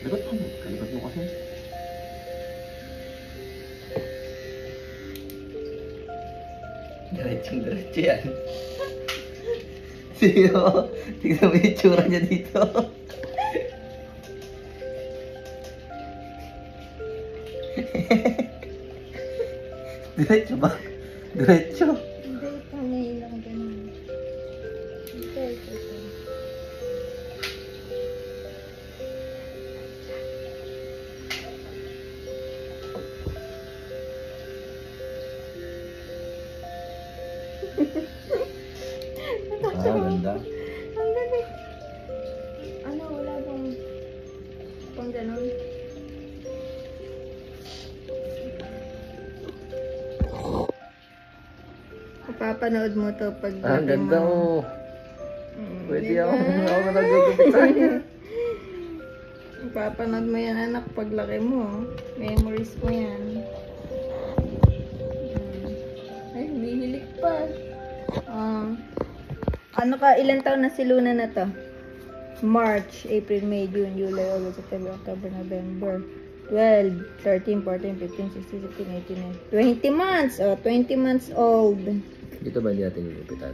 Likot mo. Likot mo kasi. Diretso yan. Sino? Tignan mo yung itsura niya dito. Diretso ba? Diretso. Hindi, ngayon lang ganun. Ito. Ganda. Ang galing. Ano, wala bang pang ganun? Papanood mo to pag Ang ganda mo. mo. Pwede ako naggugupitan. Papanood mo yan anak paglaki mo. Memories mo yan. Ay, humihilik pa. Ano ka, ilan taon na si Luna na to? March, April, May, June, July, August, September, October, November. 12, 13, 14, 15, 16, 17, 18, 19. 20 months! Oh, 20 months old. Dito ba hindi natin gugupitan?